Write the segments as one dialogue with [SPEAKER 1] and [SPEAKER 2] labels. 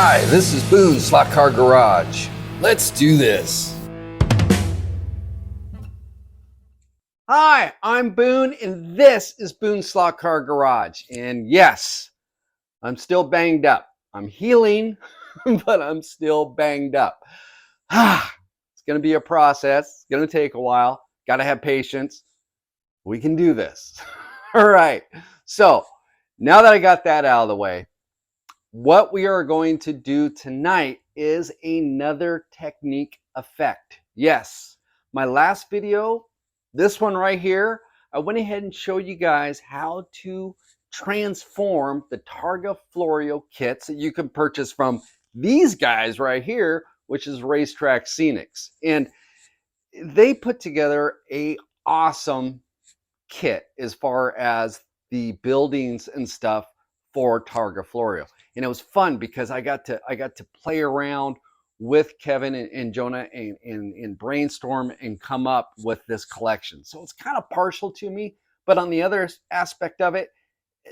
[SPEAKER 1] Hi, this is Boone Slot Car Garage. Let's do this. Hi, I'm Boone, and this is Boone Slot Car Garage. And yes, I'm still banged up. I'm healing, but I'm still banged up. It's going to be a process. It's going to take a while. Got to have patience. We can do this. All right. So now that I got that out of the way, what we are going to do tonight is another technique effect. Yes, my last video, this one right here, I went ahead and showed you guys how to transform the Targa Florio kits that you can purchase from these guys right here, which is Racetrack Scenics. And they put together a awesome kit as far as the buildings and stuff for Targa Florio. And it was fun because I got to play around with Kevin and Jonah and brainstorm and come up with this collection. So it's kind of partial to me, but on the other aspect of it,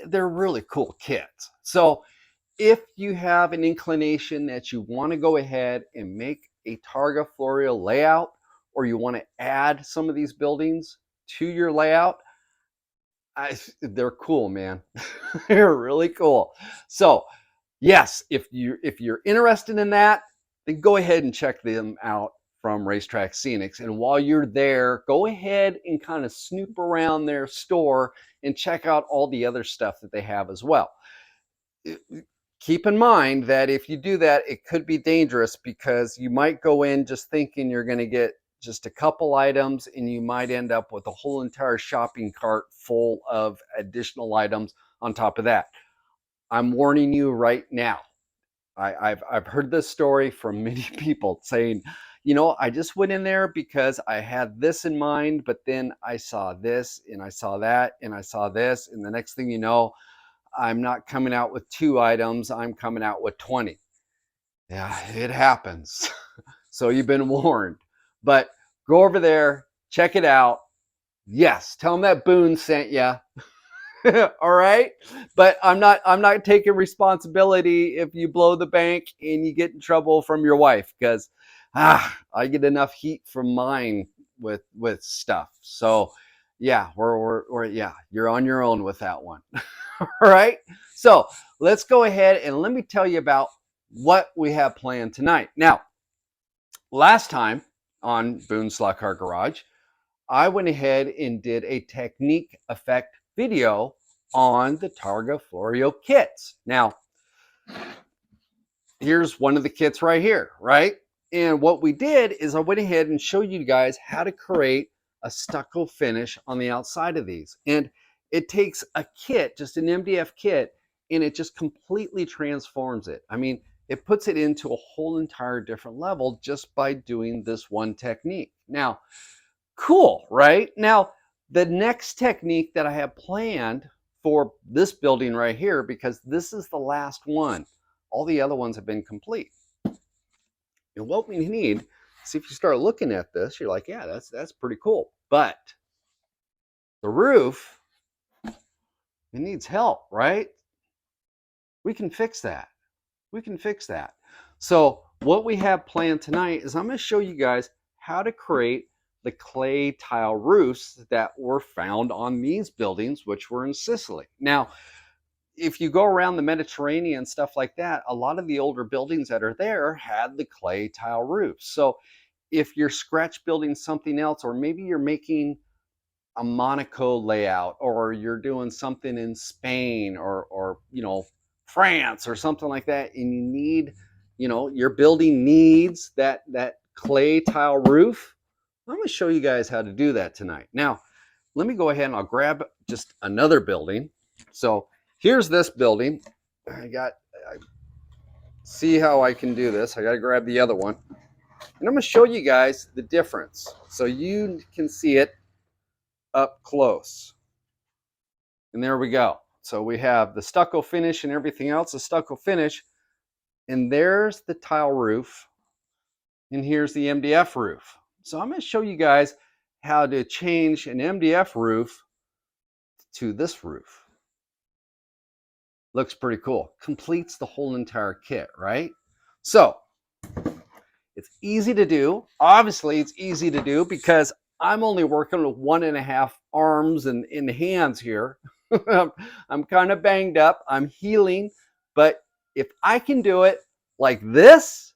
[SPEAKER 1] they're really cool kits. So if you have an inclination that you want to go ahead and make a Targa Florio layout, or you want to add some of these buildings to your layout, they're cool, man. They're really cool. So yes, if you're interested in that, then go ahead and check them out from Racetrack Scenics. And while you're there, go ahead and kind of snoop around their store and check out all the other stuff that they have as well. Keep in mind that if you do that, it could be dangerous because you might go in just thinking you're going to get just a couple items, and you might end up with a whole entire shopping cart full of additional items on top of that. I'm warning you right now. I've heard this story from many people saying, you know, I just went in there because I had this in mind, but then I saw this and I saw that and I saw this, and the next thing you know, I'm not coming out with 2 items, I'm coming out with 20. Yeah, it happens. So you've been warned. But go over there, check it out. Yes, tell them that Boone sent you. All right, but I'm not taking responsibility if you blow the bank and you get in trouble from your wife, because I get enough heat from mine with stuff. So yeah, we're yeah, you're on your own with that one. All right, so let's go ahead and let me tell you about what we have planned tonight. Now, last time on Boone Slot Car Garage, I went ahead and did a technique effect video on the Targa Florio kits. Now, here's one of the kits right here, right? And what we did is I went ahead and showed you guys how to create a stucco finish on the outside of these. And it takes a kit, just an MDF kit, and it just completely transforms it. I mean, it puts it into a whole entire different level just by doing this one technique. Now, cool, right? Now, the next technique that I have planned for this building right here, because this is the last one, all the other ones have been complete. And what we need, see, if you start looking at this, you're like, yeah, that's pretty cool. But the roof, it needs help, right? We can fix that. We can fix that. So what we have planned tonight is I'm going to show you guys how to create the clay tile roofs that were found on these buildings, which were in Sicily. Now, if you go around the Mediterranean, stuff like that, a lot of the older buildings that are there had the clay tile roofs. So if you're scratch building something else, or maybe you're making a Monaco layout, or you're doing something in Spain, or you know, France or something like that, and you need, you know, your building needs that clay tile roof, I'm going to show you guys how to do that tonight. Now, let me go ahead and I'll grab just another building. So here's this building. See how I can do this. I got to grab the other one. And I'm going to show you guys the difference so you can see it up close. And there we go. So we have the stucco finish and everything else, the stucco finish. And there's the tile roof. And here's the MDF roof. So I'm going to show you guys how to change an MDF roof to this roof. Looks pretty cool. Completes the whole entire kit, right? So it's easy to do. Obviously, it's easy to do because I'm only working with 1.5 arms and hands here. I'm kind of banged up. I'm healing. But if I can do it like this,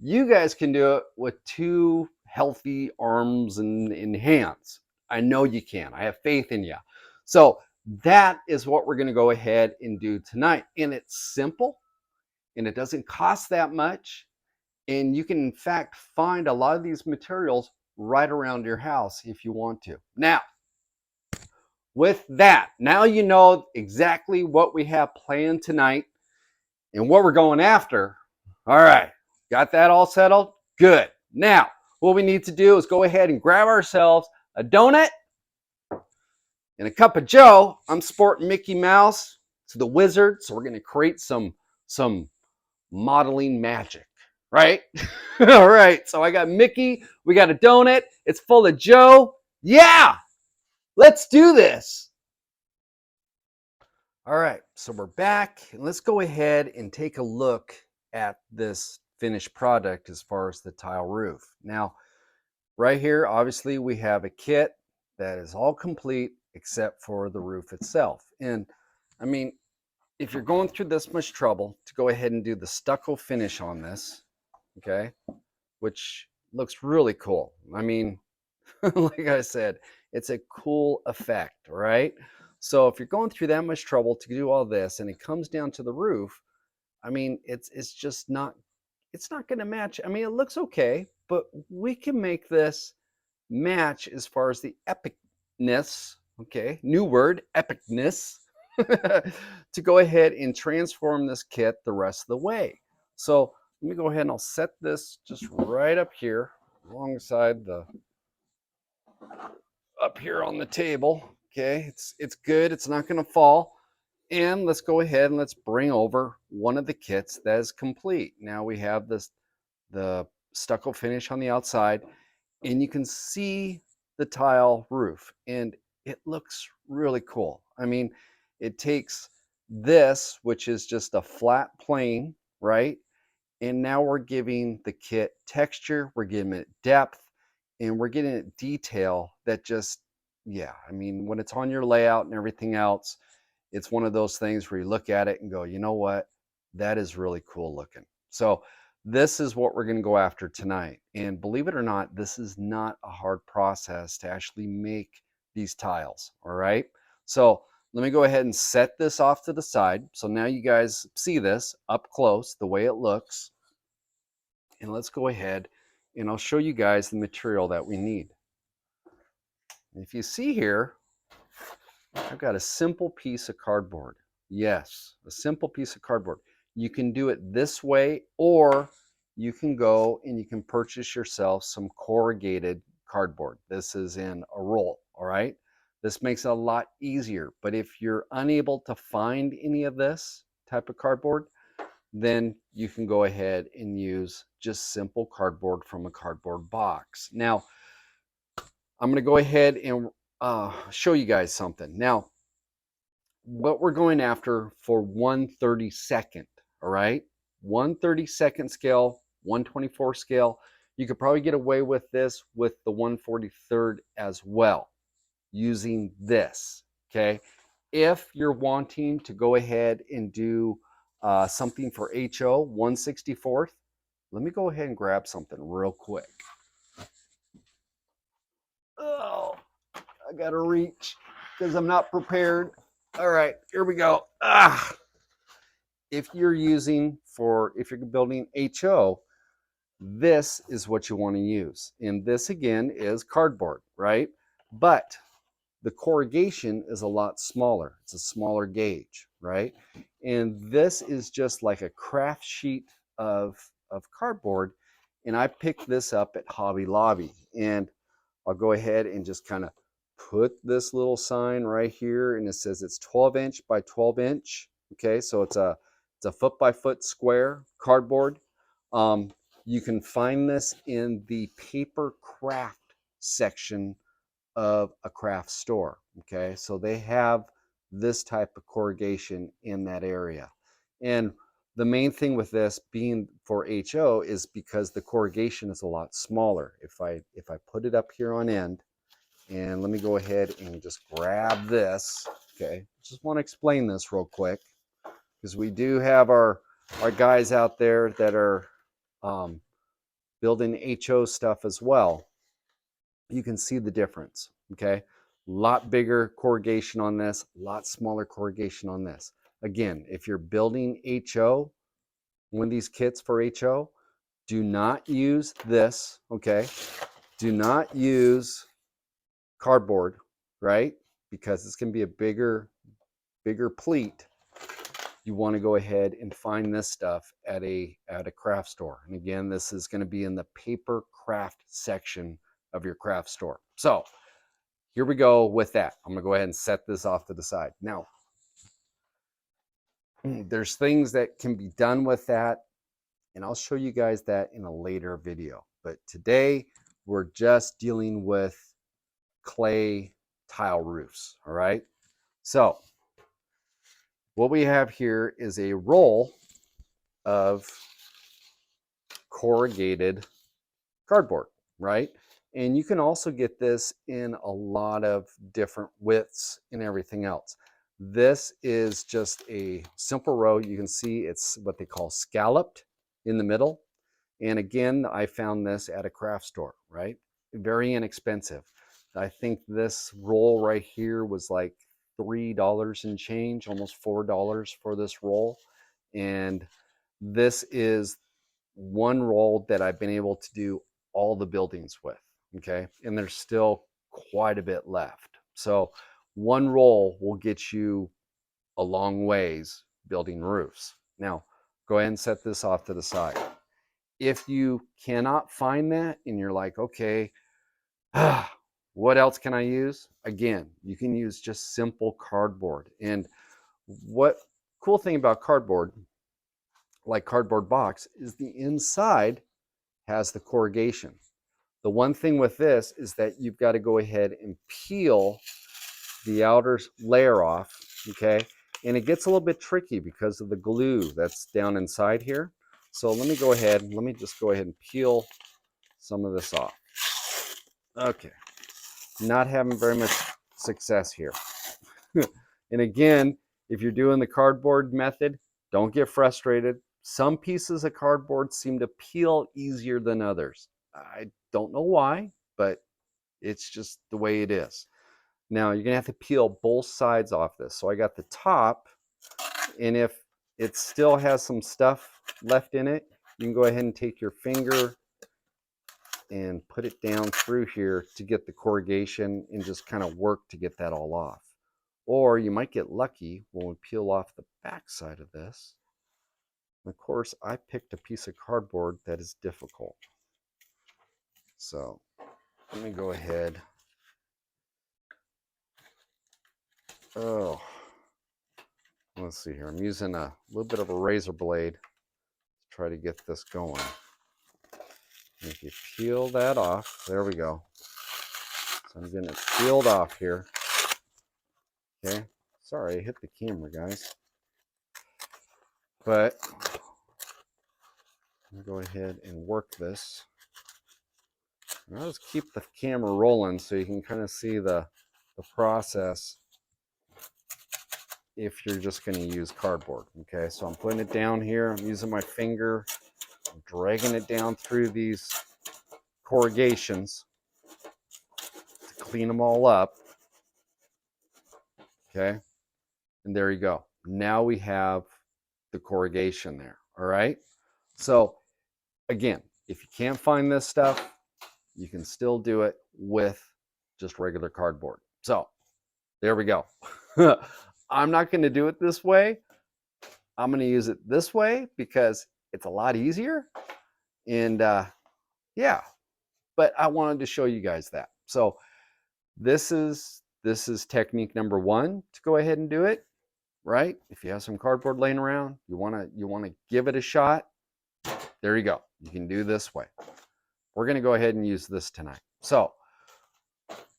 [SPEAKER 1] you guys can do it with 2 healthy arms and hands. I know you can. I have faith in you. So that is what we're going to go ahead and do tonight. And it's simple and it doesn't cost that much. And you can, in fact, find a lot of these materials right around your house if you want to. Now, with that, now you know exactly what we have planned tonight and what we're going after. All right, got that all settled? Good. Now, what we need to do is go ahead and grab ourselves a donut and a cup of Joe. I'm sporting Mickey Mouse to the wizard, so we're going to create some modeling magic, right? All right, so I got Mickey, we got a donut, it's full of Joe. Yeah, let's do this. All right, so we're back, and let's go ahead and take a look at this finished product as far as the tile roof. Now, right here, obviously, we have a kit that is all complete except for the roof itself. And I mean, if you're going through this much trouble to go ahead and do the stucco finish on this, okay, which looks really cool. I mean, like I said, it's a cool effect, right? So if you're going through that much trouble to do all this and it comes down to the roof, I mean, it's just not, it's not going to match. I mean, it looks okay, but we can make this match as far as the epicness, okay, new word, epicness, to go ahead and transform this kit the rest of the way. So let me go ahead and I'll set this just right up here alongside the, up here on the table. Okay, it's good, it's not going to fall. And let's go ahead and let's bring over one of the kits that is complete. Now we have this, the stucco finish on the outside, and you can see the tile roof, and it looks really cool. I mean, it takes this, which is just a flat plane, right? And now we're giving the kit texture, we're giving it depth, and we're getting it detail that just, yeah, I mean, when it's on your layout and everything else, it's one of those things where you look at it and go, you know what, that is really cool looking. So this is what we're going to go after tonight. And believe it or not, this is not a hard process to actually make these tiles. All right. So let me go ahead and set this off to the side. So now you guys see this up close, the way it looks. And let's go ahead and I'll show you guys the material that we need. If you see here, I've got a simple piece of cardboard. Yes, a simple piece of cardboard. You can do it this way, or you can go and you can purchase yourself some corrugated cardboard. This is in a roll, all right? This makes it a lot easier. But if you're unable to find any of this type of cardboard, then you can go ahead and use just simple cardboard from a cardboard box. Now, I'm going to go ahead and show you guys something. Now, what we're going after for 1/32, all right? 1/32 scale, 1/24 scale. You could probably get away with this with the 1/43 as well, using this, okay? If you're wanting to go ahead and do something for HO 1/64, let me go ahead and grab something real quick. Oh, I gotta reach because I'm not prepared. All right, here we go. If you're using if you're building HO, this is what you want to use. And this again is cardboard, right? But the corrugation is a lot smaller. It's a smaller gauge, right? And this is just like a craft sheet of cardboard. And I picked this up at Hobby Lobby. And I'll go ahead and just kind of put this little sign right here, and it says it's 12 inch by 12 inch. Okay, so it's a foot by foot square cardboard. You can find this in the paper craft section of a craft store. Okay, so they have this type of corrugation in that area. And the main thing with this being for HO is because the corrugation is a lot smaller. If I put it up here on end, and let me go ahead and just grab this. Okay, just want to explain this real quick because we do have our guys out there that are building HO stuff as well. You can see the difference. Okay, a lot bigger corrugation on this, a lot smaller corrugation on this. Again, if you're building HO, one of these kits for HO, do not use this. Okay, do not use cardboard, right? Because it's going to be a bigger pleat. You want to go ahead and find this stuff at a craft store. And again, this is going to be in the paper craft section of your craft store. So here we go with that. I'm going to go ahead and set this off to the side. Now, there's things that can be done with that, and I'll show you guys that in a later video. But today, we're just dealing with clay tile roofs, all right? So what we have here is a roll of corrugated cardboard, right? And you can also get this in a lot of different widths and everything else. This is just a simple row. You can see it's what they call scalloped in the middle. And again, I found this at a craft store, right? Very inexpensive. I think this roll right here was like $3 and change, almost $4 for this roll. And this is one roll that I've been able to do all the buildings with, okay? And there's still quite a bit left. So one roll will get you a long ways building roofs. Now, go ahead and set this off to the side. If you cannot find that and you're like, okay, what else can I use? Again, you can use just simple cardboard. And what cool thing about cardboard, like cardboard box, is the inside has the corrugation. The one thing with this is that you've got to go ahead and peel the outer layer off, okay? And it gets a little bit tricky because of the glue that's down inside here. So let me just go ahead and peel some of this off. Okay, not having very much success here. And again, if you're doing the cardboard method, don't get frustrated. Some pieces of cardboard seem to peel easier than others. I don't know why, but it's just the way it is. Now you're gonna have to peel both sides off this. So I got the top, and if it still has some stuff left in it, you can go ahead and take your finger and put it down through here to get the corrugation and just kind of work to get that all off. Or you might get lucky when we peel off the back side of this. And of course, I picked a piece of cardboard that is difficult. So let me go ahead. Oh, let's see here. I'm using a little bit of a razor blade to try to get this going. And if you peel that off, there we go. So I'm getting it peeled off here. Okay, sorry, I hit the camera, guys. But I'm gonna go ahead and work this. And I'll just keep the camera rolling so you can kind of see the process if you're just going to use cardboard. Okay, so I'm putting it down here. I'm using my finger, I'm dragging it down through these corrugations to clean them all up. Okay, and there you go. Now we have the corrugation there. All right, so again, if you can't find this stuff, you can still do it with just regular cardboard. So there we go. I'm not going to do it this way. I'm going to use it this way because it's a lot easier. And yeah, but I wanted to show you guys that. So this is technique number one to go ahead and do it, right? If you have some cardboard laying around, you want to give it a shot. There you go. You can do this way. We're going to go ahead and use this tonight. So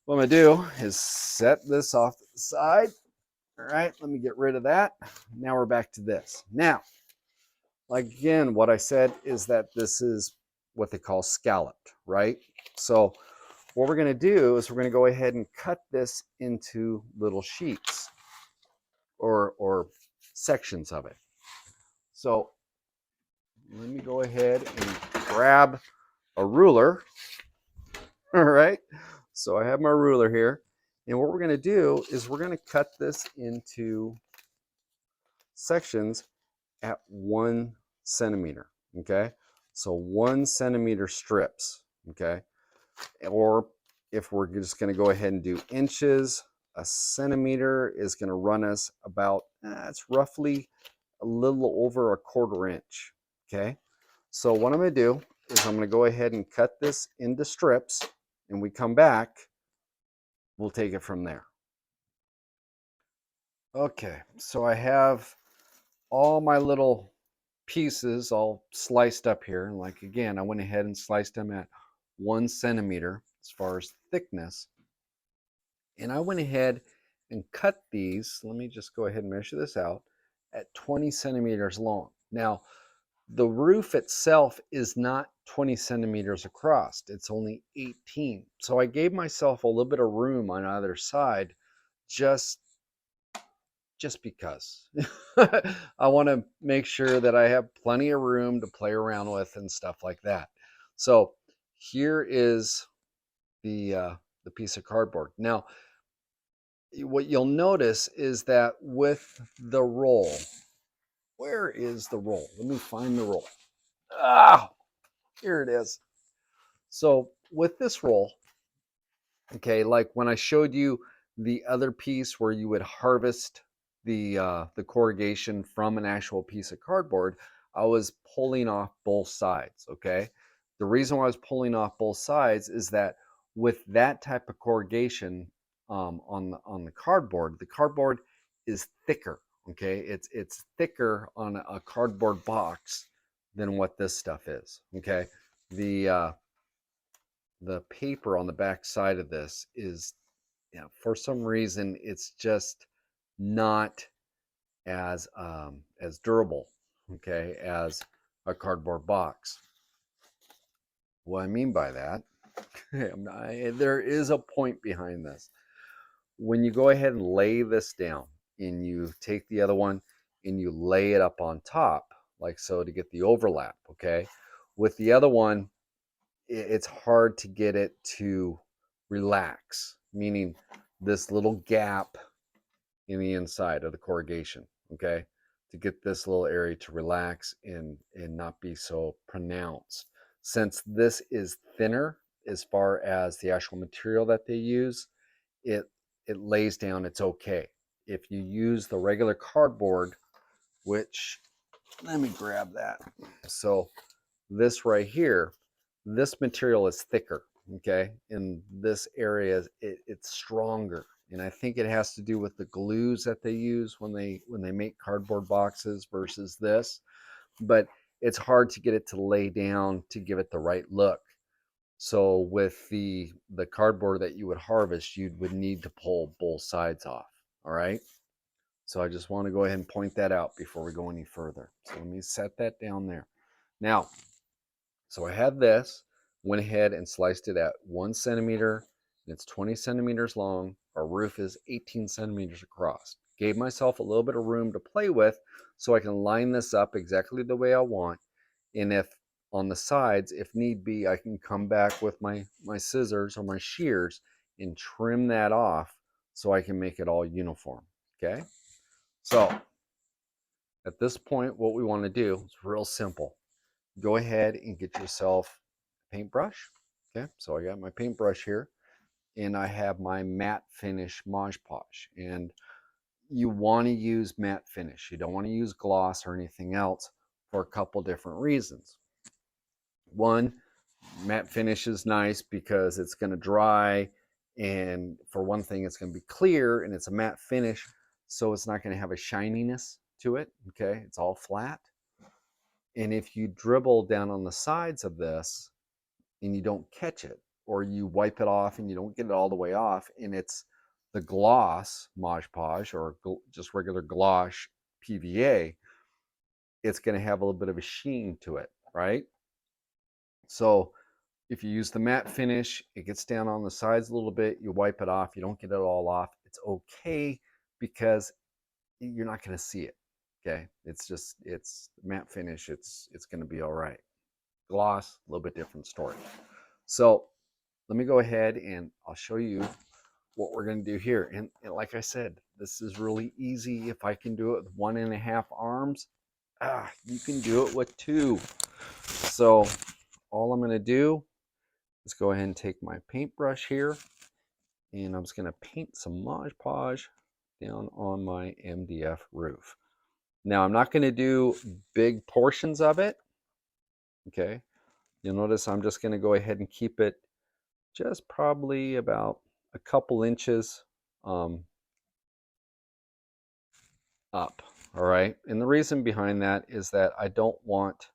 [SPEAKER 1] what I'm going to do is set this off to the side. All right, let me get rid of that. Now we're back to this. Now, like again, what I said is that this is what they call scalloped, right? So what we're going to do is we're going to go ahead and cut this into little sheets or sections of it. So let me go ahead and grab a ruler. All right. So I have my ruler here. And what we're going to do is we're going to cut this into sections at 1 centimeter. Okay. So 1 centimeter strips. Okay. Or if we're just going to go ahead and do inches, a centimeter is going to run us about, it's roughly a little over a 1/4 inch. Okay. So what I'm going to do is I'm going to go ahead and cut this into strips, and we come back, we'll take it from there. Okay, so I have all my little pieces all sliced up here. And like again, I went ahead and sliced them at 1 centimeter as far as thickness. And I went ahead and cut these. Let me just go ahead and measure this out at 20 centimeters long. Now, the roof itself is not 20 centimeters across. It's only 18. So I gave myself a little bit of room on either side just because. I want to make sure that I have plenty of room to play around with and stuff like that. So here is the piece of cardboard. Now, what you'll notice is that with the roll, where is the roll? Let me find the roll. Ah, here it is. So with this roll, okay, like when I showed you the other piece where you would harvest the corrugation from an actual piece of cardboard, I was pulling off both sides, okay? The reason why I was pulling off both sides is that with that type of corrugation on the cardboard is thicker, okay? It's thicker on a cardboard box than what this stuff is, okay? The paper on the back side of this is, for some reason, it's just not as durable, okay, as a cardboard box. What I mean by that, there is a point behind this. When you go ahead and lay this down and you take the other one and you lay it up on top, like so, to get the overlap, okay, with the other one, it's hard to get it to relax, meaning this little gap in the inside of the corrugation, okay, to get this little area to relax and not be so pronounced. Since this is thinner as far as the actual material that they use, it lays down, it's okay. If you use the regular cardboard, which, let me grab that. So this right here, this material is thicker, okay? In this area, it's stronger. And I think it has to do with the glues that they use when they make cardboard boxes versus this. But it's hard to get it to lay down to give it the right look. So with the cardboard that you would harvest, you would need to pull both sides off, all right? So I just want to go ahead and point that out before we go any further. So let me set that down there. Now, so I had this, went ahead and sliced it at 1 centimeter, and it's 20 centimeters long. Our roof is 18 centimeters across. Gave myself a little bit of room to play with so I can line this up exactly the way I want. And if on the sides, if need be, I can come back with my scissors or my shears and trim that off so I can make it all uniform, okay? So at this point, what we want to do is real simple. Go ahead and get yourself a paintbrush. Okay, so I got my paintbrush here, and I have my matte finish Mod Podge. And you want to use matte finish. You don't want to use gloss or anything else for a couple different reasons. One, matte finish is nice because it's going to dry, and for one thing, it's going to be clear, and it's a matte finish, so it's not going to have a shininess to it. Okay, it's all flat. And if you dribble down on the sides of this and you don't catch it, or you wipe it off and you don't get it all the way off, and it's the gloss Mod Podge or just regular gloss PVA, it's going to have a little bit of a sheen to it, right? So if you use the matte finish, it gets down on the sides a little bit, you wipe it off, you don't get it all off. It's okay because you're not going to see it. Okay, it's matte finish. It's going to be all right. Gloss, a little bit different story. So let me go ahead and I'll show you what we're going to do here. And like I said, this is really easy. If I can do it with 1.5 arms, you can do it with 2. So all I'm going to do is go ahead and take my paintbrush here, and I'm just going to paint some Mod Podge down on my MDF roof. Now I'm not going to do big portions of it. Okay, you'll notice I'm just going to go ahead and keep it just probably about a couple inches up. All right, and the reason behind that is that I don't want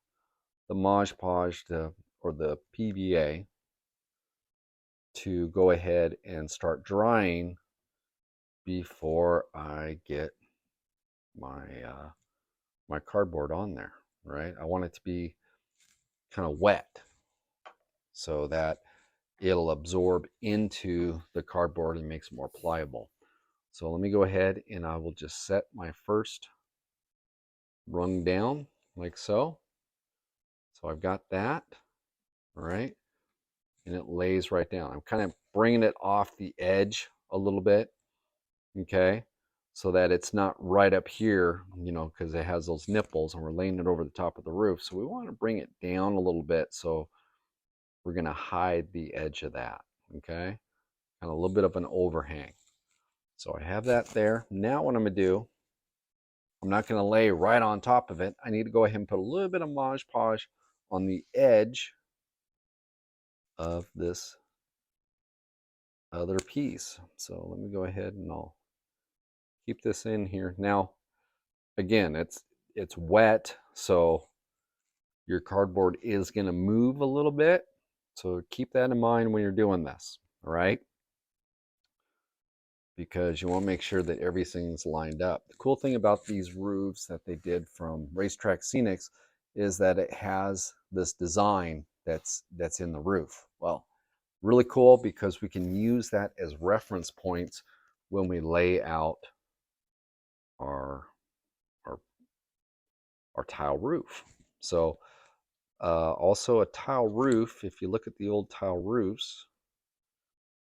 [SPEAKER 1] the Mod Podge or the PVA to go ahead and start drying before I get my my cardboard on there, right? I want it to be kind of wet so that it'll absorb into the cardboard and makes it more pliable. So let me go ahead and I will just set my first rung down like so. So I've got that, all right, and it lays right down. I'm kind of bringing it off the edge a little bit, okay, so that it's not right up here, you know, because it has those nipples and we're laying it over the top of the roof. So we want to bring it down a little bit. So we're going to hide the edge of that, okay, kind of a little bit of an overhang. So I have that there. Now what I'm going to do, I'm not going to lay right on top of it. I need to go ahead and put a little bit of Mod Podge on the edge of this other piece. So let me go ahead and I'll keep this in here. Now, again, it's wet, so your cardboard is going to move a little bit. So keep that in mind when you're doing this, all right? Because you want to make sure that everything's lined up. The cool thing about these roofs that they did from Racetrack Scenics is that it has this design that's in the roof. Well, really cool because we can use that as reference points when we lay out our tile roof. So also a tile roof, if you look at the old tile roofs,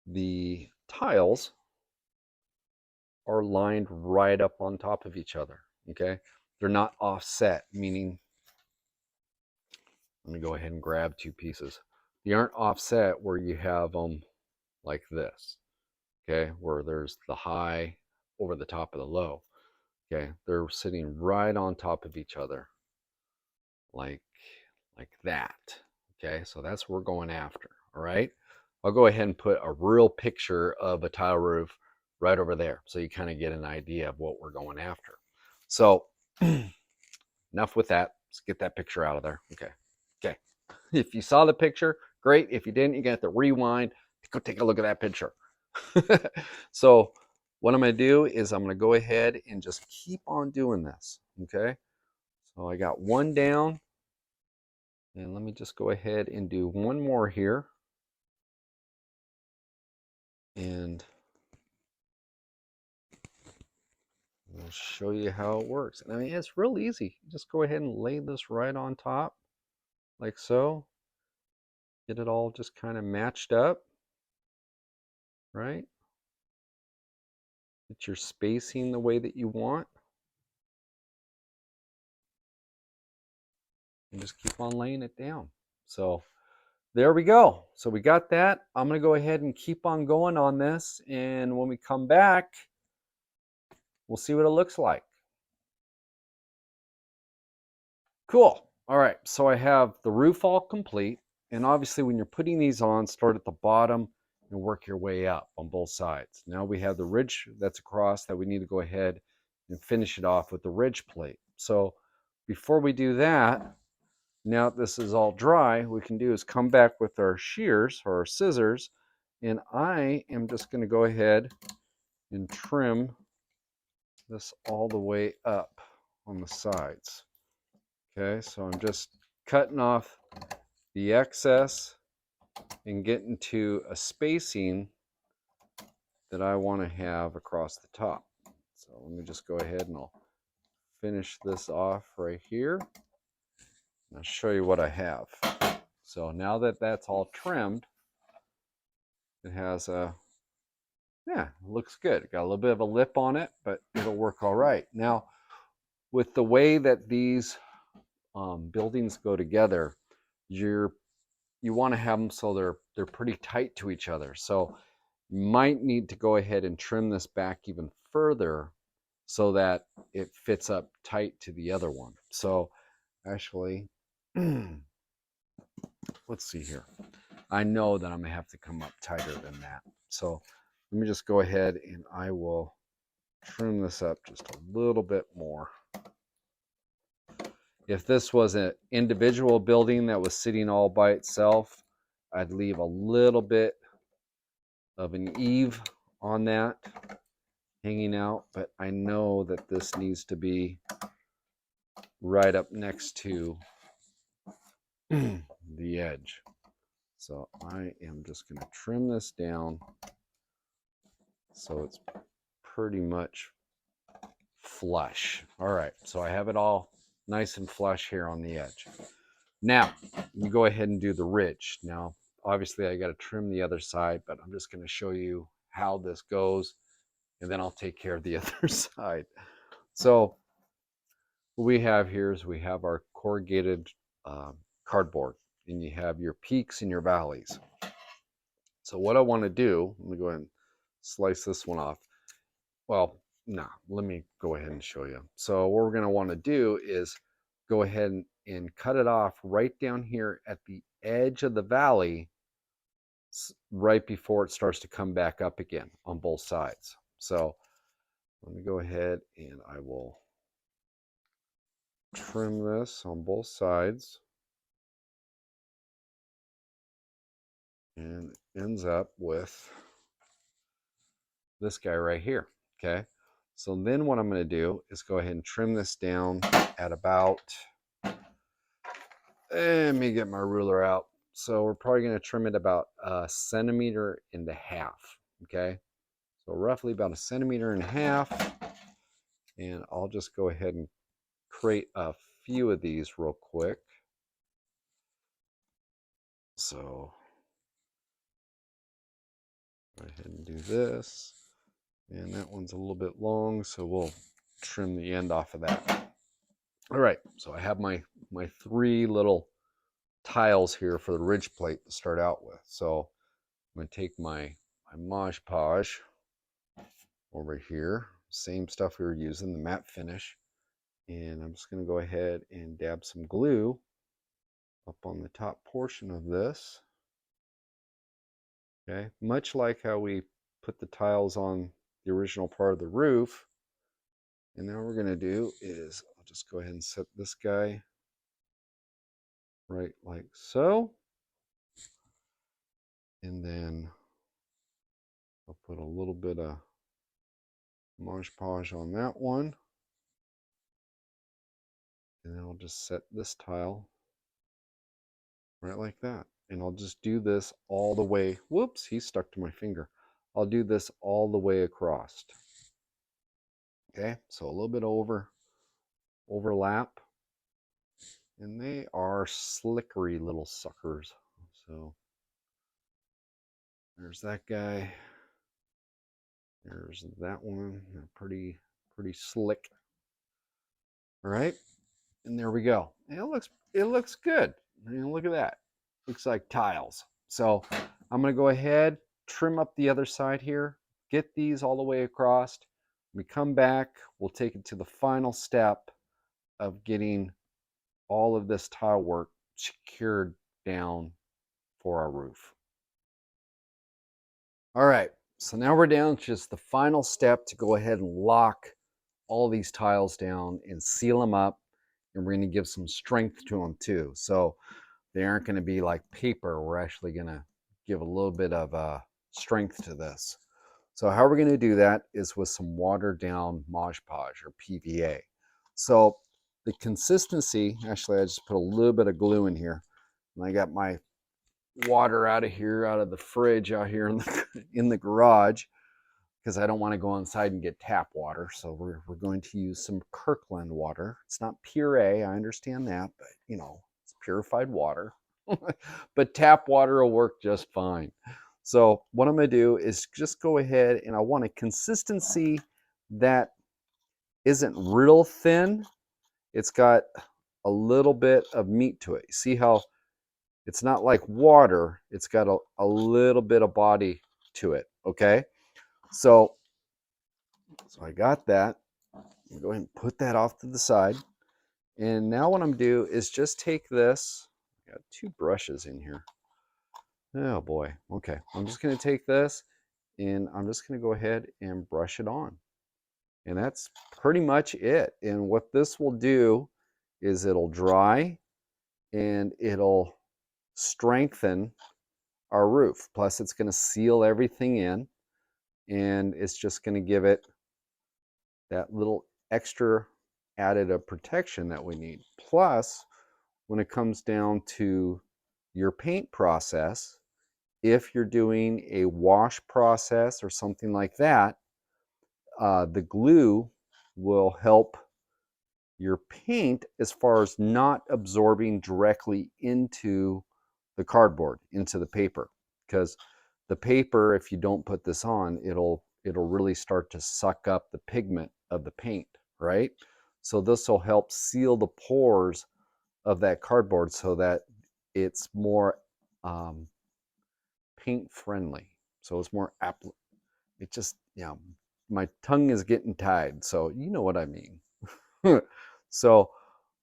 [SPEAKER 1] the tiles are lined right up on top of each other, okay? They're not offset, meaning, let me go ahead and grab 2 pieces. They aren't offset where you have them like this, okay? Where there's the high over the top of the low, okay? They're sitting right on top of each other, like that, okay? So that's what we're going after, all right? I'll go ahead and put a real picture of a tile roof right over there so you kind of get an idea of what we're going after. So enough with that. Let's get that picture out of there. Okay. If you saw the picture, great. If you didn't, you're going to have to rewind. Go take a look at that picture. So what I'm going to do is I'm going to go ahead and just keep on doing this, okay? So I got one down. And let me just go ahead and do one more here. And I'll show you how it works. I mean, it's real easy. Just go ahead and lay this right on top, like so. Get it all just kind of matched up, right? Get your spacing the way that you want. And just keep on laying it down. So there we go. So we got that. I'm going to go ahead and keep on going on this. And when we come back, we'll see what it looks like. Cool. All right. So I have the roof all complete. And obviously when you're putting these on, start at the bottom and work your way up on both sides. Now we have the ridge that's across that we need to go ahead and finish it off with the ridge plate. So before we do that, now that this is all dry, what we can do is come back with our shears or our scissors, and I am just going to go ahead and trim this all the way up on the sides. Okay, so I'm just cutting off the excess and getting to a spacing that I want to have across the top. So let me just go ahead and I'll finish this off right here. I'll show you what I have. So now that that's all trimmed, it has a, yeah, it looks good. Got a little bit of a lip on it, but it'll work all right. Now, with the way that these buildings go together, you want to have them so they're pretty tight to each other. So you might need to go ahead and trim this back even further so that it fits up tight to the other one. So actually, let's see here. I know that I'm gonna have to come up tighter than that. So let me just go ahead and I will trim this up just a little bit more. If this was an individual building that was sitting all by itself, I'd leave a little bit of an eave on that hanging out, but I know that this needs to be right up next to the edge. So I am just going to trim this down so it's pretty much flush. All right, so I have it all nice and flush here on the edge. Now, you go ahead and do the ridge. Now, obviously I got to trim the other side, but I'm just going to show you how this goes, and then I'll take care of the other side. So what we have here is we have our corrugated cardboard, and you have your peaks and your valleys. So what I want to do, let me go ahead and slice this one off. Well, no, let me go ahead and show you. So what we're going to want to do is go ahead and cut it off right down here at the edge of the valley, right before it starts to come back up again on both sides. So let me go ahead and I will trim this on both sides. And it ends up with this guy right here. Okay. So then what I'm going to do is go ahead and trim this down at about, let me get my ruler out. So we're probably going to trim it about 1.5 centimeters. Okay. So roughly about 1.5 centimeters. And I'll just go ahead and create a few of these real quick. So go ahead and do this. And that one's a little bit long, so we'll trim the end off of that. All right, so I have my 3 little tiles here for the ridge plate to start out with. So I'm going to take my Mod Podge over here, same stuff we were using, the matte finish, and I'm just going to go ahead and dab some glue up on the top portion of this. Okay, much like how we put the tiles on the original part of the roof. And now what we're going to do is I'll just go ahead and set this guy right like so. And then I'll put a little bit of Mod Podge on that one. And then I'll just set this tile right like that. And I'll just do this all the way. Whoops, he stuck to my finger. I'll do this all the way across. Okay, so a little bit overlap. And they are slickery little suckers. So there's that guy. There's that one. They're pretty slick. All right, and there we go. And it looks good. I mean, look at that. Looks like tiles. So I'm gonna go ahead, trim up the other side here, get these all the way across. When we come back, we'll take it to the final step of getting all of this tile work secured down for our roof. All right, so now we're down to just the final step to go ahead and lock all these tiles down and seal them up, and we're going to give some strength to them too. So they aren't going to be like paper. We're actually going to give a little bit of strength to this. So how we're going to do that is with some watered down Mod Podge or PVA. So the consistency, actually I just put a little bit of glue in here. And I got my water out of here, out of the fridge out here in the garage, because I don't want to go inside and get tap water. So we're going to use some Kirkland water. It's not puree, I understand that, but you know, it's purified water. But tap water will work just fine. So what I'm going to do is just go ahead, and I want a consistency that isn't real thin. It's got a little bit of meat to it. See how it's not like water, it's got a little bit of body to it, okay? So I got that. I'm going to put that off to the side. And now what I'm going to do is just take this. I got 2 brushes in here. Oh boy. Okay. I'm just going to take this and I'm just going to go ahead and brush it on. And that's pretty much it. And what this will do is it'll dry and it'll strengthen our roof. Plus it's going to seal everything in, and it's just going to give it that little extra additive protection that we need. Plus, when it comes down to your paint process, if you're doing a wash process or something like that, the glue will help your paint as far as not absorbing directly into the cardboard, into the paper. Because the paper, if you don't put this on, it'll really start to suck up the pigment of the paint, right? So this will help seal the pores of that cardboard so that it's more paint friendly. So it's more it just, yeah, my tongue is getting tied, so you know what I mean. So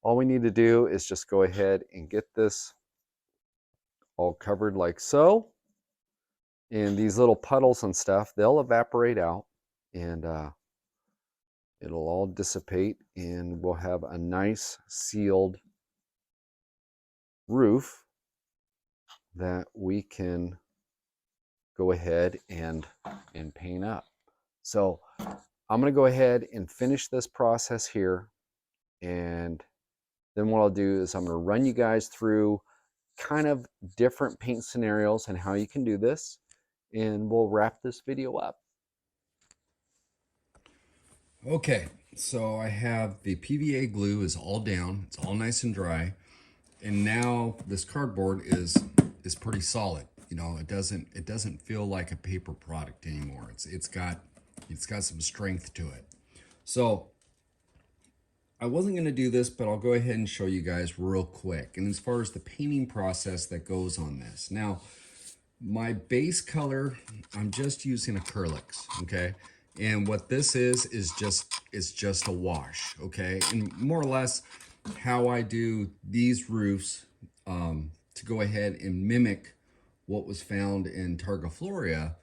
[SPEAKER 1] all we need to do is just go ahead and get this all covered like so. And these little puddles and stuff, they'll evaporate out, and it'll all dissipate, and we'll have a nice sealed roof that we can go ahead and paint up. So I'm going to go ahead and finish this process here, and then what I'll do is I'm going to run you guys through kind of different paint scenarios and how you can do this, and we'll wrap this video up. Okay, so I have the PVA glue is all down, it's all nice and dry, and now this cardboard is pretty solid. You know, it doesn't feel like a paper product anymore. It's got some strength to it. So I wasn't going to do this, but I'll go ahead and show you guys real quick. And as far as the painting process that goes on this. Now, my base color, I'm just using acrylics, okay? And what this is just a wash, okay? And more or less how I do these roofs to go ahead and mimic what was found in Targa Floria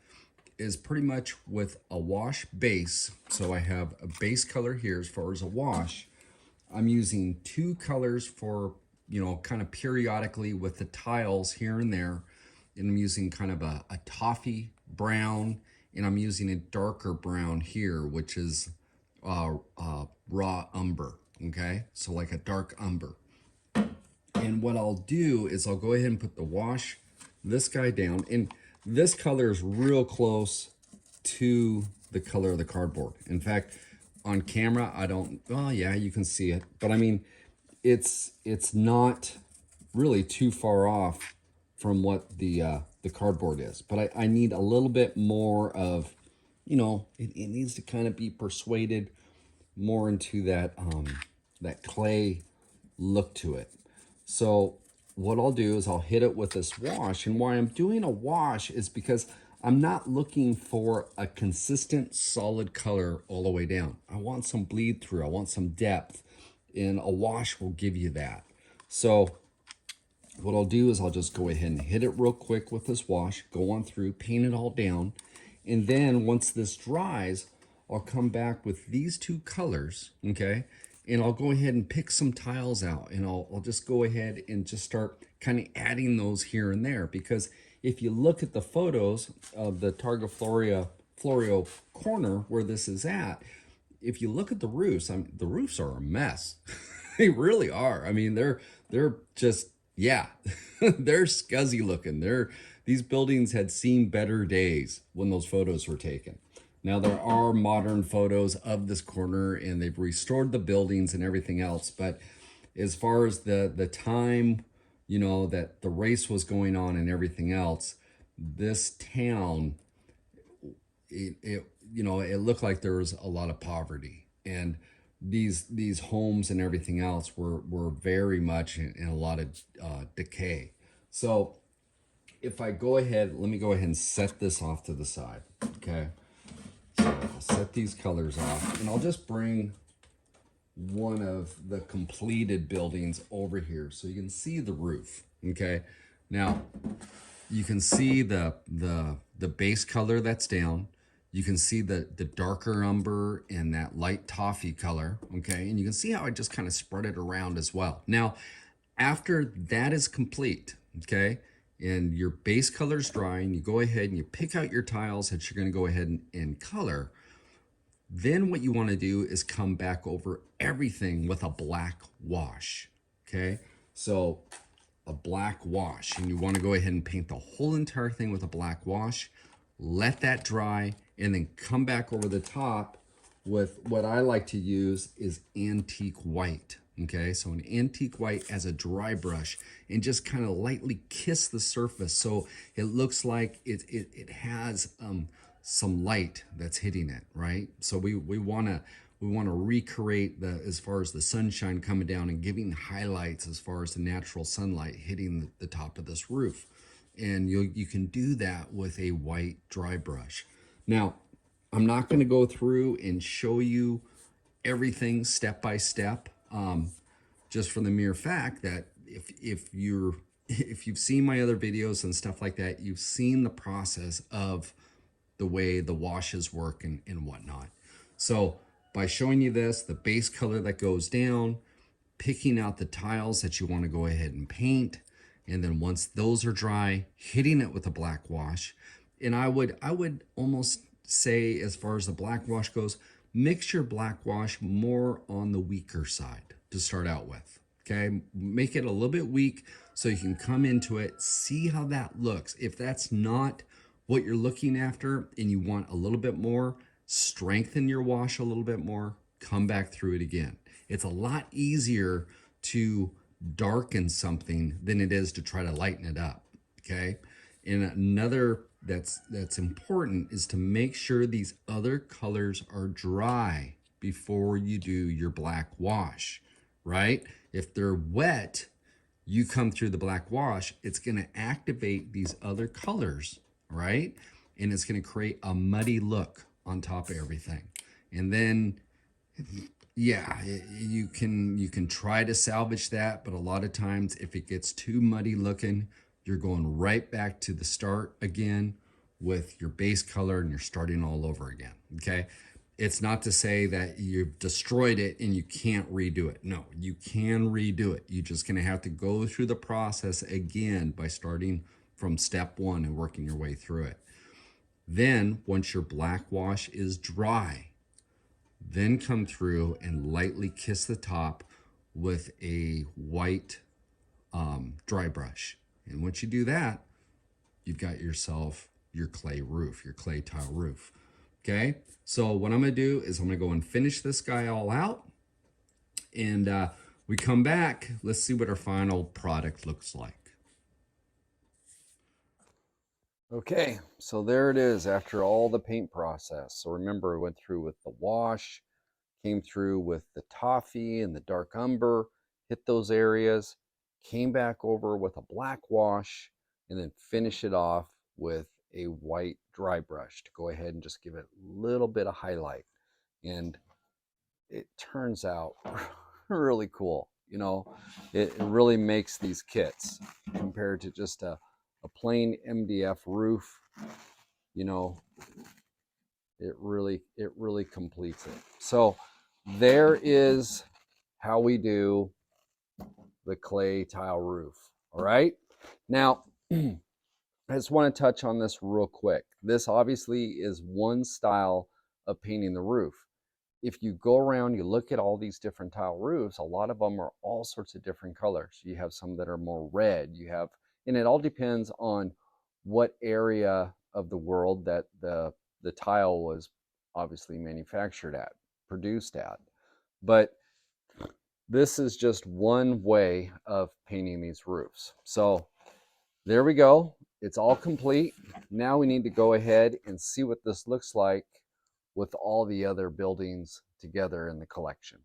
[SPEAKER 1] is pretty much with a wash base. So I have a base color here as far as a wash. I'm using 2 colors for, you know, kind of periodically with the tiles here and there. And I'm using kind of a toffee brown, and I'm using a darker brown here, which is raw umber, okay? So like a dark umber. And what I'll do is I'll go ahead and put the wash, this guy down, and this color is real close to the color of the cardboard. In fact, on camera, I don't, well, yeah, you can see it, but I mean, it's not really too far off from what the cardboard is. But I need a little bit more of, you know, it needs to kind of be persuaded more into that that clay look to it. So what I'll do is I'll hit it with this wash. And why I'm doing a wash is because I'm not looking for a consistent solid color all the way down. I want some bleed through. I want some depth, and a wash will give you that. So what I'll do is I'll just go ahead and hit it real quick with this wash, go on through, paint it all down. And then once this dries, I'll come back with these 2 colors, okay? And I'll go ahead and pick some tiles out, and I'll just go ahead and just start kind of adding those here and there. Because if you look at the photos of the Targa Florio corner where this is at, if you look at the roofs, the roofs are a mess.
[SPEAKER 2] They really are. I mean, they're just, yeah, they're scuzzy looking. These buildings had seen better days when those photos were taken. Now there are modern photos of this corner and they've restored the buildings and everything else, but as far as the time, that the race was going on and everything else, this town, it looked like there was a lot of poverty, and these homes and everything else were very much in a lot of decay. So if I go ahead, let me go ahead and set this off to the side. Okay, so I'll set these colors off, and I'll just bring one of the completed buildings over here so you can see the roof. Okay, now you can see the base color that's down. You can see the darker umber and that light toffee color. Okay, and you can see how I just kind of spread it around as well. Now, after that is complete, okay, and your base color is drying, you go ahead and you pick out your tiles that you're going to go ahead and color. Then what you want to do is come back over everything with a black wash. Okay, so a black wash, and you want to go ahead and paint the whole entire thing with a black wash. Let that dry, and then come back over the top with what I like to use is antique white. Okay, so an antique white as a dry brush, and just kind of lightly kiss the surface so it looks like it has some light that's hitting it, right? So we want to recreate as far as the sunshine coming down and giving highlights as far as the natural sunlight hitting the top of this roof. And you can do that with a white dry brush. Now, I'm not going to go through and show you everything step by step, just for the mere fact that if you've seen my other videos and stuff like that, you've seen the process of the way the washes work and whatnot. So by showing you this, the base color that goes down, picking out the tiles that you want to go ahead and paint, and then once those are dry, hitting it with a black wash. And I would almost say, as far as the black wash goes, mix your black wash more on the weaker side to start out with. Okay, make it a little bit weak so you can come into it, see how that looks. If that's not what you're looking after and you want a little bit more, strengthen your wash a little bit more, come back through it again. It's a lot easier to darken something than it is to try to lighten it up. Okay, and another that's important is to make sure these other colors are dry before you do your black wash, right? If they're wet, you come through the black wash, it's going to activate these other colors, right? And it's going to create a muddy look on top of everything. And then, yeah, you can try to salvage that, but a lot of times if it gets too muddy looking, you're going right back to the start again with your base color, and you're starting all over again. Okay, it's not to say that you've destroyed it and you can't redo it. No, you can redo it. You're just going to have to go through the process again by starting from step one and working your way through it. Then once your black wash is dry, then come through and lightly kiss the top with a white dry brush. And once you do that, you've got yourself your clay roof, your clay tile roof. Okay, so what I'm going to do is I'm going to go and finish this guy all out, and we come back. Let's see what our final product looks like.
[SPEAKER 1] Okay, so there it is after all the paint process. So remember, I went through with the wash, came through with the toffee and the dark umber, hit those areas, came back over with a black wash, and then finish it off with a white dry brush to go ahead and just give it a little bit of highlight. And it turns out really cool. It really makes these kits compared to just a plain MDF roof. You know, it really completes it. So there is how we do the clay tile roof. All right. Now, I just want to touch on this real quick. This obviously is one style of painting the roof. if you go around, you look at all these different tile roofs, a lot of them are all sorts of different colors. You have some that are more red, you have, and it all depends on what area of the world that the tile was obviously manufactured at, produced at. But this is just one way of painting these roofs. So there we go. It's all complete. Now we need to go ahead and see what this looks like with all the other buildings together in the collection.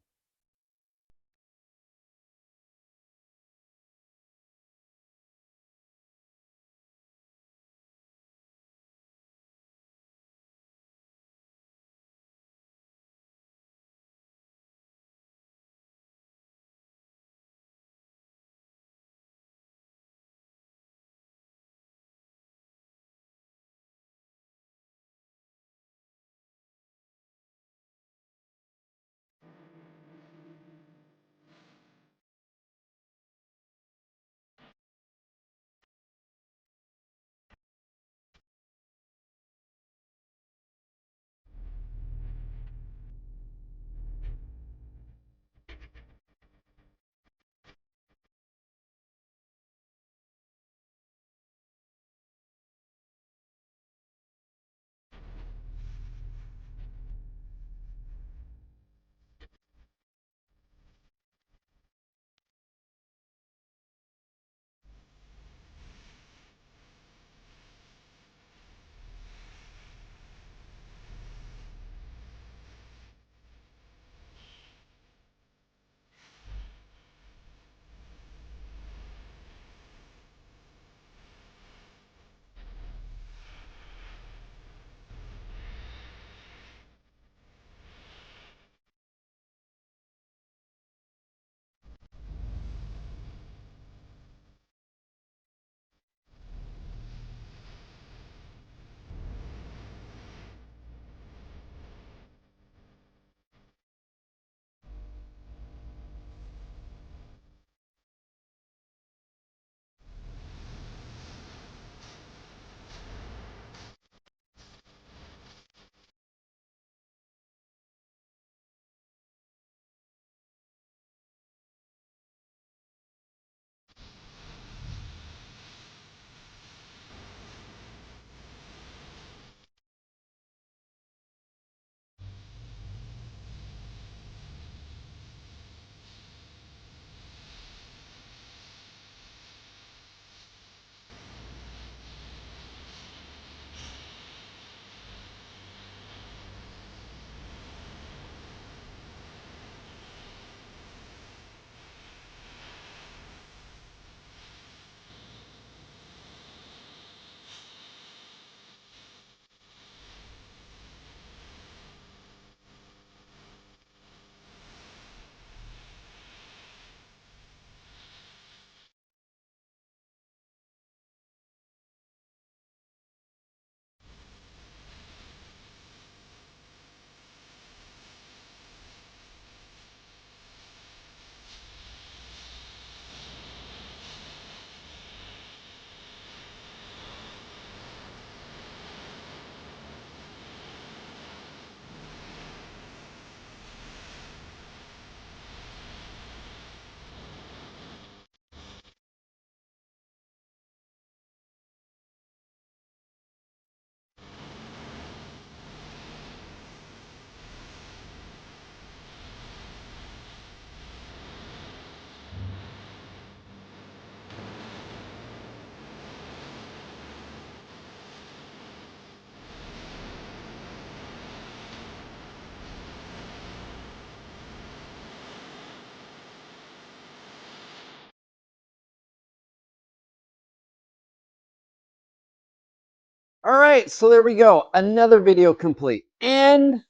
[SPEAKER 1] All right, so there we go. Another video complete. And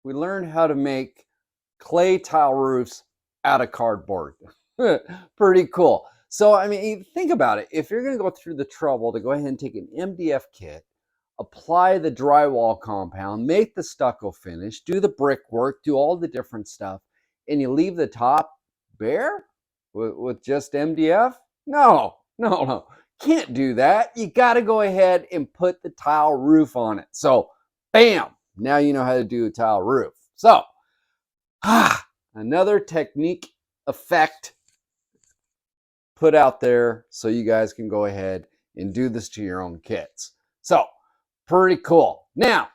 [SPEAKER 1] we learned how to make clay tile roofs out of cardboard. Pretty cool. So, I mean, think about it. If you're going to go through the trouble to go ahead and take an MDF kit, apply the drywall compound, make the stucco finish, do the brickwork, do all the different stuff, and you leave the top bare with just MDF? No, no, no. Can't do that. You got to go ahead and put the tile roof on it. So, bam, now you know how to do a tile roof. So, another technique effect put out there so you guys can go ahead and do this to your own kits. So, pretty cool. Now,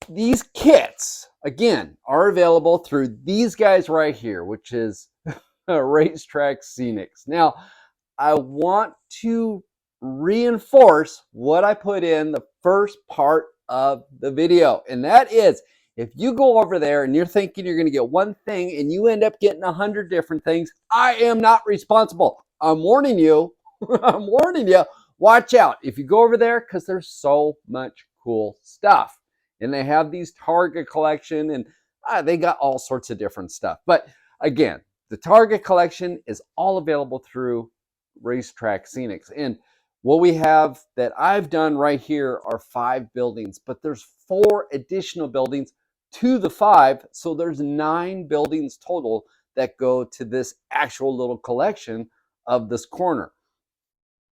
[SPEAKER 1] these kits, again, are available through these guys right here, which is Racetrack Scenics. Now, I want to reinforce what I put in the first part of the video, and that is, if you go over there and you're thinking you're going to get one thing and you end up getting 100 different things, I am not responsible. I'm warning you. I'm warning you. Watch out if you go over there, because there's so much cool stuff. And they have these Target collection, and they got all sorts of different stuff. But again, the Target collection is all available through Racetrack Scenics. And what we have that I've done right here are 5 buildings, but there's 4 additional buildings to the 5. So there's 9 buildings total that go to this actual little collection of this corner.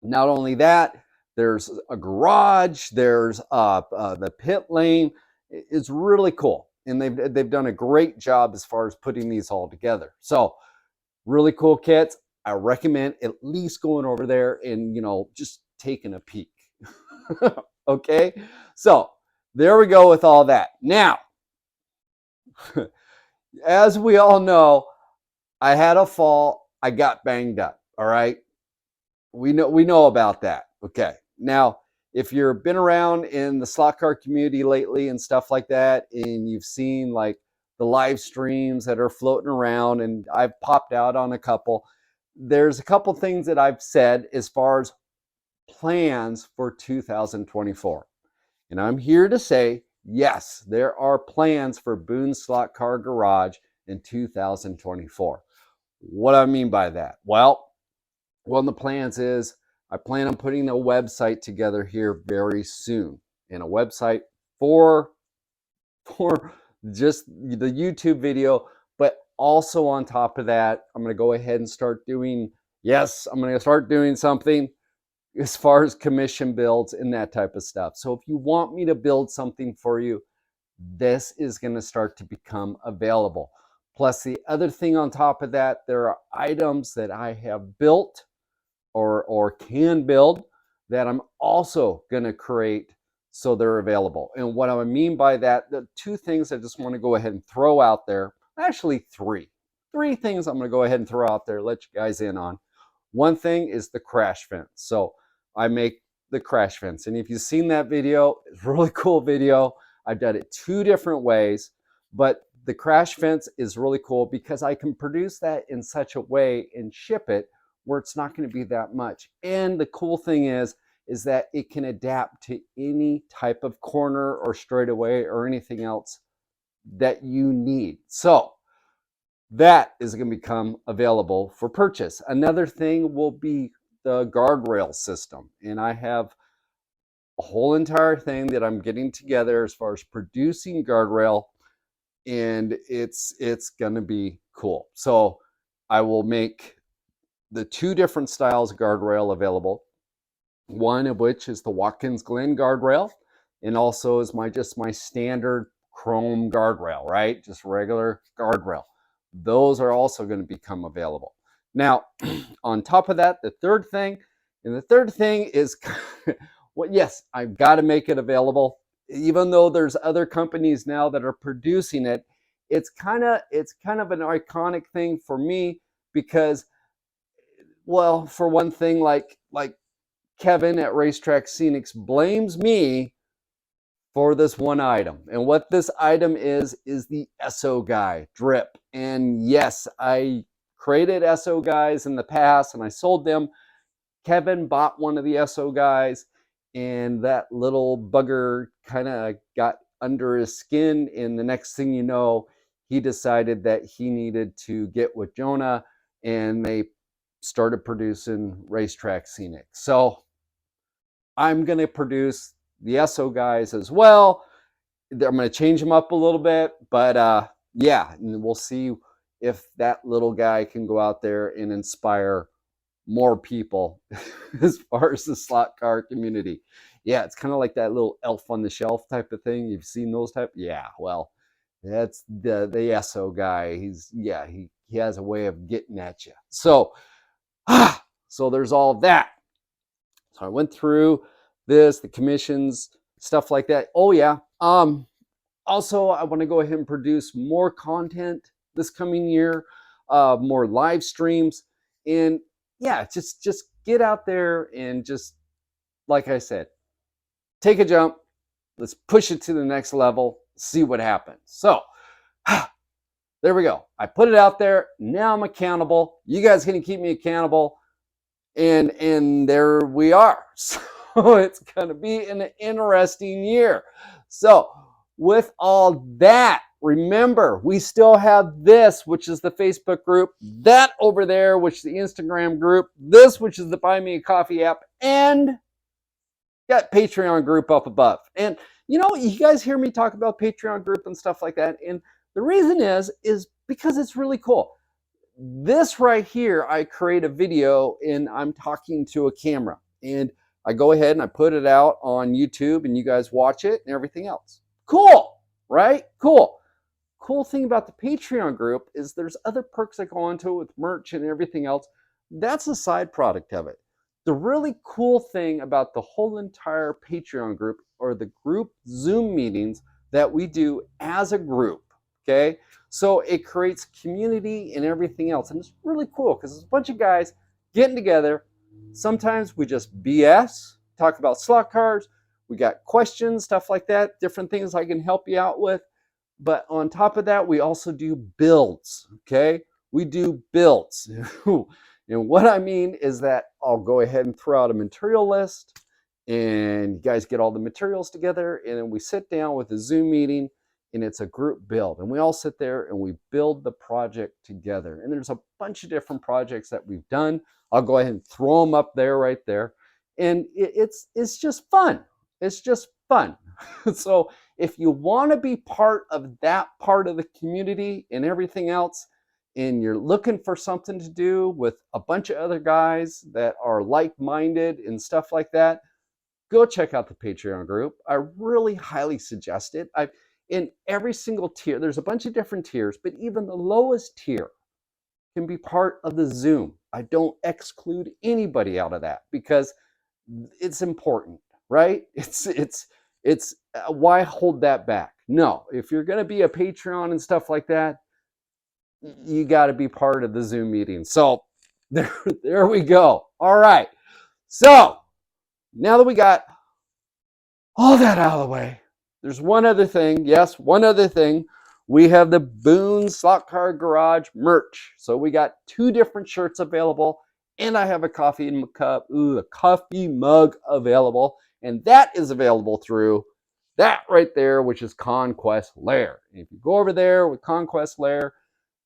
[SPEAKER 1] Not only that, there's a garage, there's the pit lane. It's really cool. And they've done a great job as far as putting these all together. So really cool kits. I recommend at least going over there and, just taking a peek. Okay. So there we go with all that. Now, as we all know, I had a fall. I got banged up. All right. We know about that. Okay. Now, if you've been around in the slot car community lately and stuff like that, and you've seen like the live streams that are floating around, and I've popped out on a couple, there's a couple things that I've said as far as plans for 2024. And I'm here to say, yes, there are plans for Boone Slot Car Garage in 2024. What do I mean by that? Well, one of the plans is I plan on putting a website together here very soon, and a website for just the YouTube video, but also on top of that, I'm going to go ahead and start doing, I'm going to start doing something as far as commission builds and that type of stuff. So if you want me to build something for you, this is going to start to become available. Plus, the other thing on top of that, there are items that I have built or can build that I'm also going to create so they're available. And what I mean by that, the 2 things I just want to go ahead and throw out there, actually 3 things I'm going to go ahead and throw out there, let you guys in on. One thing is the crash fence. So I make the crash fence, and if you've seen that video, it's a really cool video. I've done it 2 different ways, but the crash fence is really cool because I can produce that in such a way and ship it where it's not going to be that much. And the cool thing is that it can adapt to any type of corner or straightaway or anything else that you need. So that is going to become available for purchase. Another thing will be the guardrail system. And I have a whole entire thing that I'm getting together as far as producing guardrail, and it's going to be cool. So I will make the 2 different styles of guardrail available. One of which is the Watkins Glen guardrail, and also is my standard chrome guardrail, right? Just regular guardrail. Those are also going to become available. Now, on top of that, the third thing is, well, yes, I've got to make it available. Even though there's other companies now that are producing it, it's kind of an iconic thing for me because, well, for one thing, like Kevin at Racetrack Scenics blames me for this one item. And what this item is the SO guy drip. And yes, I created SO guys in the past and I sold them. Kevin bought one of the SO guys, and that little bugger kind of got under his skin. And the next thing you know, he decided that he needed to get with Jonah, and they started producing Racetrack Scenic. So I'm going to produce the SO guys as well. I'm going to change them up a little bit, but yeah, and we'll see if that little guy can go out there and inspire more people as far as the slot car community. Yeah, it's kind of like that little elf on the shelf type of thing. You've seen those type? Yeah, well, That's the ESO guy. He has a way of getting at you. So so there's all that. So I went through the commissions, stuff like that. Oh yeah. Also, I want to go ahead and produce more content this coming year, more live streams, and yeah, just get out there and just, like I said, take a jump. Let's push it to the next level. See what happens. So there we go. I put it out there. Now I'm accountable. You guys going to keep me accountable, and there we are. So it's going to be an interesting year. So with all that, remember, we still have this, which is the Facebook group, that over there, which is the Instagram group, this, which is the Buy Me a Coffee app, and got Patreon group up above. And you know, you guys hear me talk about Patreon group and stuff like that, and the reason is because it's really cool. This right here, I create a video and I'm talking to a camera, and I go ahead and I put it out on YouTube and you guys watch it and everything else. Cool, right? Cool. Cool thing about the Patreon group is there's other perks that go into it with merch and everything else. That's a side product of it. The really cool thing about the whole entire Patreon group are the group Zoom meetings that we do as a group, okay? So it creates community and everything else. And it's really cool because it's a bunch of guys getting together. Sometimes we just BS, talk about slot cards. We got questions, stuff like that, different things I can help you out with. But on top of that, we also do builds, okay? We do builds. And what I mean is that I'll go ahead and throw out a material list, and you guys get all the materials together, and then we sit down with a Zoom meeting, and it's a group build. And we all sit there and we build the project together. And there's a bunch of different projects that we've done. I'll go ahead and throw them up there, right there. And it's just fun. It's just fun. So if you want to be part of that part of the community and everything else, and you're looking for something to do with a bunch of other guys that are like-minded and stuff like that, go check out the Patreon group. I really highly suggest it. In every single tier, there's a bunch of different tiers, but even the lowest tier can be part of the Zoom. I don't exclude anybody out of that because it's important, right? It's why hold that back? No, if you're going to be a Patreon and stuff like that, you got to be part of the Zoom meeting. So there we go. All right. So now that we got all that out of the way, there's one other thing. Yes, one other thing. We have the Boone Slot Car Garage merch. So we got 2 different shirts available, and I have a coffee mug available, and that is available through that right there, which is Conquest Lair. And if you go over there with Conquest Lair,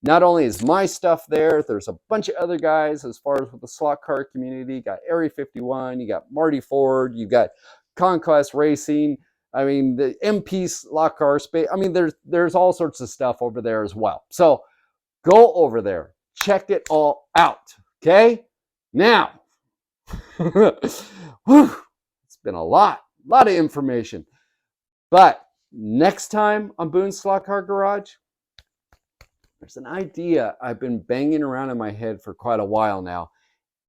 [SPEAKER 1] not only is my stuff there, there's a bunch of other guys as far as with the slot car community. You got Area 51, you got Marty Ford, you got Conquest Racing. I mean, the MP slot car space. I mean, there's all sorts of stuff over there as well. So go over there, check it all out. Okay. Now, it's been a lot of information. But next time on Boone Slot Car Garage, there's an idea I've been banging around in my head for quite a while now,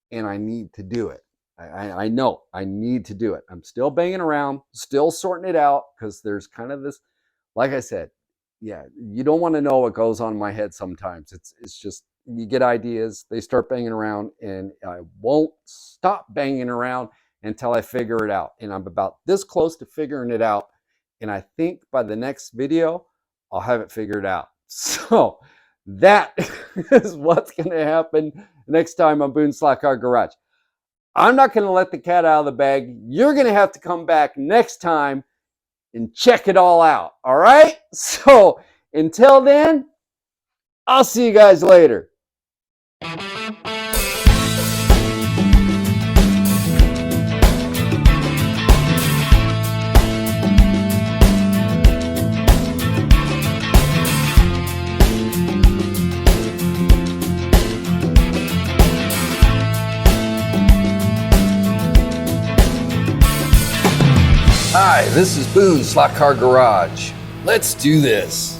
[SPEAKER 1] and I need to do it. I know I need to do it. I'm still banging around, still sorting it out, because there's kind of this, like I said, yeah, you don't want to know what goes on in my head sometimes. It's just, you get ideas, they start banging around, and I won't stop banging around until I figure it out. And I'm about this close to figuring it out. And I think by the next video, I'll have it figured out. So that is what's going to happen next time on Boone Slot Car Garage. I'm not going to let the cat out of the bag. You're going to have to come back next time and check it all out. All right? So until then, I'll see you guys later. Hi, this is Boone Slot Car Garage. Let's do this.